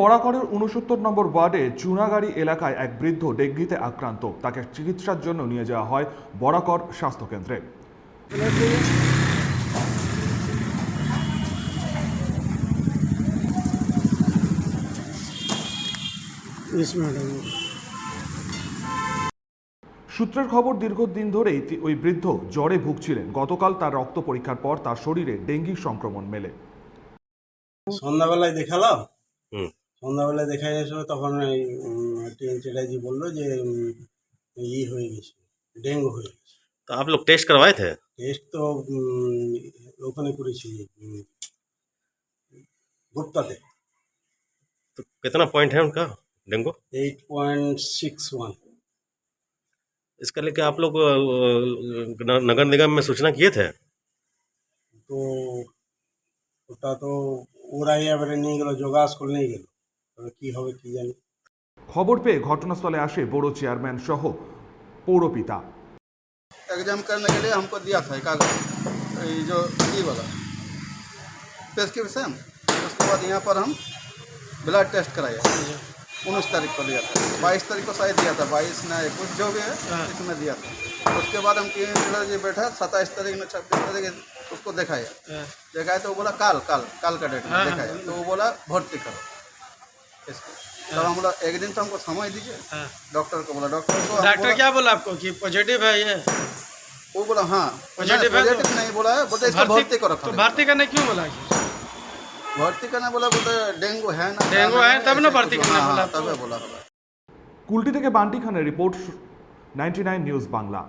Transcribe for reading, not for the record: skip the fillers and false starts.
বরাকরের ৬৯ নম্বর ওয়ার্ডে চুনাগাড়ি এলাকায় এক বৃদ্ধ ডেঙ্গিতে আক্রান্ত। তাকে চিকিৎসার জন্য নিয়ে যাওয়া হয় বরাকর স্বাস্থ্যকেন্দ্রে। সূত্রের খবর, দীর্ঘদিন ধরেই ওই বৃদ্ধ জ্বরে ভুগছিলেন। গতকাল তার রক্ত পরীক্ষার পর তার শরীরে ডেঙ্গির সংক্রমণ মেলে। সন্ধ্যাবেলায় দেখালাম, সন্ধ্যাবেলায় দেখানোর সময় তখন টিএনসিটাই বললো যে হয়ে গেছে, ডেঙ্গু হয়ে গেছে। तो आप लोग टेस्ट करवाए थे? টেস্ট তো ওখানে করেছি, গুপ্তাতে। तो कितना पॉइंट है उनका डेंगू? 8.61। इसका लेके आप लोग नगर निगम में सूचना किए थे? তো ওটা তো ওরাই এবারে নিয়ে গেল, যোগা স্কুল নিয়ে গেল, তবে কী হবে কী জানি। খবর পেয়ে ঘটনাস্থলে আসে বড় চেয়ারম্যান সহ পৌরপিতা। एग्जाम करने के लिए हमको दिया था कागज, ये जो ये वाला प्रेस्क्रिप्शन। उसके बाद यहाँ पर हम ब्लड टेस्ट कराया, 19 तारीख को दिया था, 22 तारीख को शायद दिया था, 22 ना 21 जो भी है इसमें दिया था। उसके बाद हम टीएन जी बैठा 27 तारीख में 26 तारीख उसको दिखाया तो वो बोला काल का डेट में दिखाया, तो वो बोला भर्ती करो इसको। तब हम बोला एक दिन तो हमको समय दीजिए। डॉक्टर को बोला, डॉक्टर क्या बोला आपको कि पॉजिटिव है ये? वो बोला हाँ पॉजिटिव नहीं बोला है, बोलते इसको भर्ती करो। तो भर्ती करने क्यों बोला? भर्ती करना बोला, बोलते डेंगू है ना, डेंगू है तब ना भर्ती करना बोला। तब बोला। কুলটি থেকে বান্টি খানের রিপোর্ট, 99 নিউজ বাংলা।